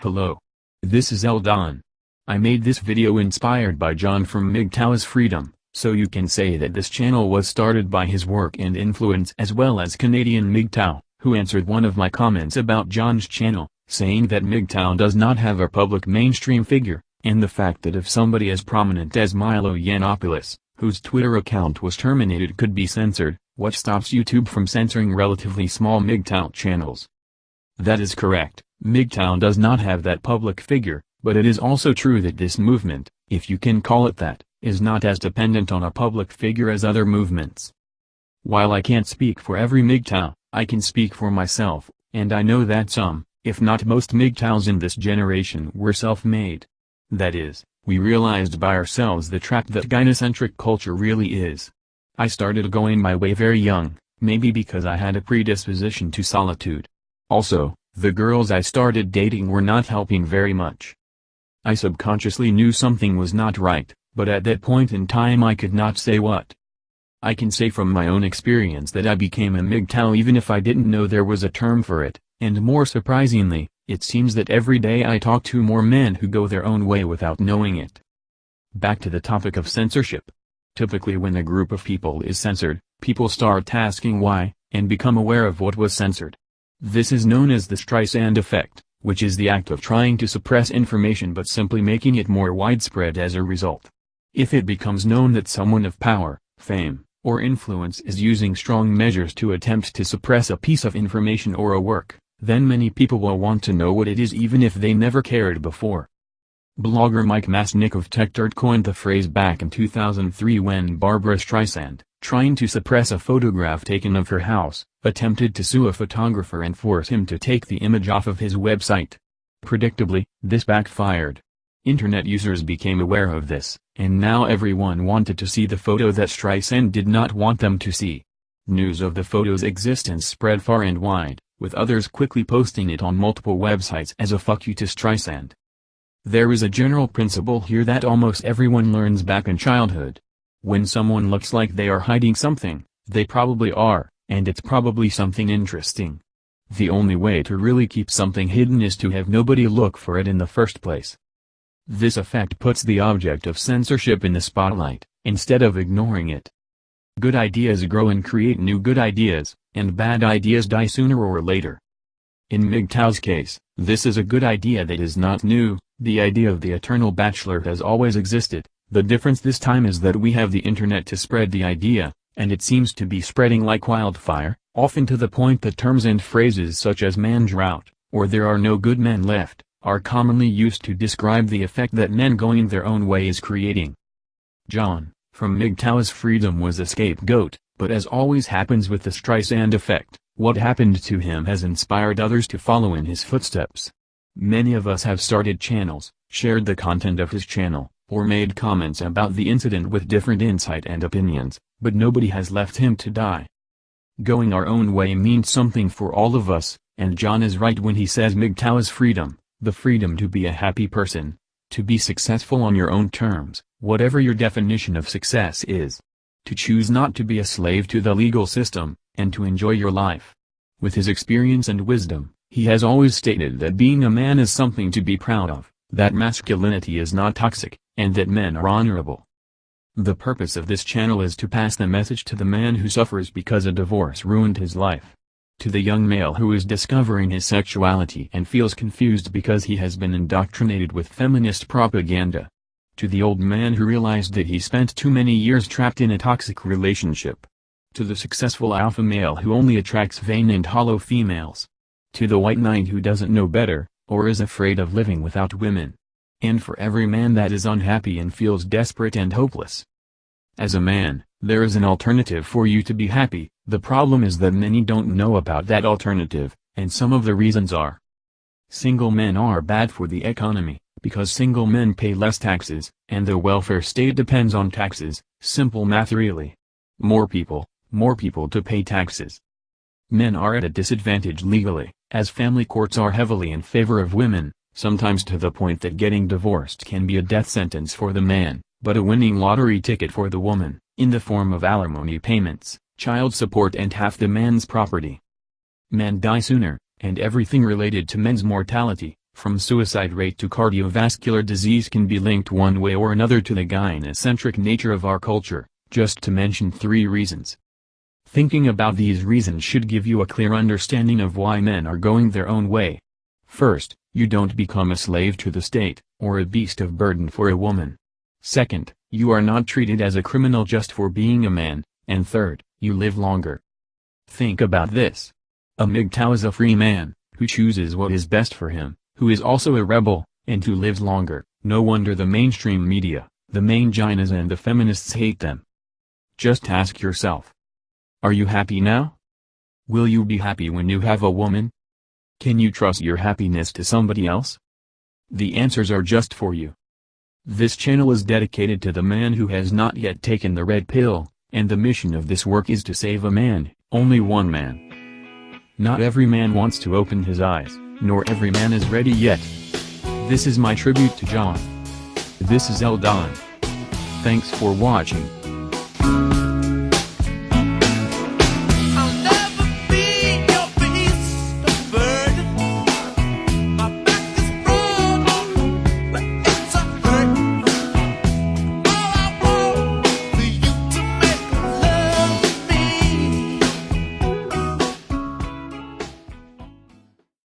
Hello. This is Eldon. I made this video inspired by John from MGTOW's Freedom, so you can say that this channel was started by his work and influence as well as Canadian MGTOW, who answered one of my comments about John's channel, saying that MGTOW does not have a public mainstream figure, and the fact that if somebody as prominent as Milo Yiannopoulos, whose Twitter account was terminated, could be censored, what stops YouTube from censoring relatively small MGTOW channels? That is correct, MGTOW does not have that public figure, but it is also true that this movement, if you can call it that, is not as dependent on a public figure as other movements. While I can't speak for every MGTOW, I can speak for myself, and I know that some, if not most MGTOWs in this generation were self-made. That is, we realized by ourselves the trap that gynocentric culture really is. I started going my way very young, maybe because I had a predisposition to solitude. Also, the girls I started dating were not helping very much. I subconsciously knew something was not right, but at that point in time I could not say what. I can say from my own experience that I became a MGTOW even if I didn't know there was a term for it, and more surprisingly, it seems that every day I talk to more men who go their own way without knowing it. Back to the topic of censorship. Typically when a group of people is censored, people start asking why, and become aware of what was censored. This is known as the streisand effect, which is the act of trying to suppress information but simply making it more widespread as a result. If it becomes known that someone of power, fame, or influence is using strong measures to attempt to suppress a piece of information or a work, then many people will want to know what it is even if they never cared before. Blogger Mike Masnick of TechDirt coined the phrase back in 2003 when Barbara Streisand, trying to suppress a photograph taken of her house, attempted to sue a photographer and force him to take the image off of his website. Predictably, this backfired. Internet users became aware of this, and now everyone wanted to see the photo that Streisand did not want them to see. News of the photo's existence spread far and wide, with others quickly posting it on multiple websites as a fuck you to Streisand. There is a general principle here that almost everyone learns back in childhood. When someone looks like they are hiding something, they probably are, and it's probably something interesting. The only way to really keep something hidden is to have nobody look for it in the first place. This effect puts the object of censorship in the spotlight, instead of ignoring it. Good ideas grow and create new good ideas, and bad ideas die sooner or later. In MGTOW's case, this is a good idea that is not new. The idea of the eternal bachelor has always existed. The difference this time is that we have the internet to spread the idea, and it seems to be spreading like wildfire, often to the point that terms and phrases such as man drought, or there are no good men left, are commonly used to describe the effect that men going their own way is creating. John, from MGTOW's Freedom, was a scapegoat, but as always happens with the Streisand effect, what happened to him has inspired others to follow in his footsteps. Many of us have started channels, shared the content of his channel, or made comments about the incident with different insight and opinions, but nobody has left him to die. Going our own way means something for all of us, and John is right when he says MGTOW is freedom, the freedom to be a happy person, to be successful on your own terms, whatever your definition of success is. To choose not to be a slave to the legal system, and to enjoy your life. With his experience and wisdom, he has always stated that being a man is something to be proud of, that masculinity is not toxic, and that men are honorable. The purpose of this channel is to pass the message to the man who suffers because a divorce ruined his life. To the young male who is discovering his sexuality and feels confused because he has been indoctrinated with feminist propaganda. To the old man who realized that he spent too many years trapped in a toxic relationship. To the successful alpha male who only attracts vain and hollow females. To the white knight who doesn't know better, or is afraid of living without women. And for every man that is unhappy and feels desperate and hopeless. As a man, there is an alternative for you to be happy. The problem is that many don't know about that alternative, and some of the reasons are: single men are bad for the economy, because single men pay less taxes, and the welfare state depends on taxes. Simple math really. More people to pay taxes. Men are at a disadvantage legally, as family courts are heavily in favor of women, sometimes to the point that getting divorced can be a death sentence for the man, but a winning lottery ticket for the woman, in the form of alimony payments, child support and half the man's property. Men die sooner, and everything related to men's mortality, From suicide rate to cardiovascular disease can be linked one way or another to the gynocentric nature of our culture, just to mention 3 reasons. Thinking about these reasons should give you a clear understanding of why men are going their own way. First, you don't become a slave to the state, or a beast of burden for a woman. Second, you are not treated as a criminal just for being a man, and third, you live longer. Think about this. A MGTOW is a free man, who chooses what is best for him, who is also a rebel, and who lives longer. No wonder the mainstream media, the main gynas and the feminists hate them. Just ask yourself. Are you happy now? Will you be happy when you have a woman? Can you trust your happiness to somebody else? The answers are just for you. This channel is dedicated to the man who has not yet taken the red pill, and the mission of this work is to save a man, only one man. Not every man wants to open his eyes, nor every man is ready yet. This is my tribute to John. This is Eldon. Thanks for watching.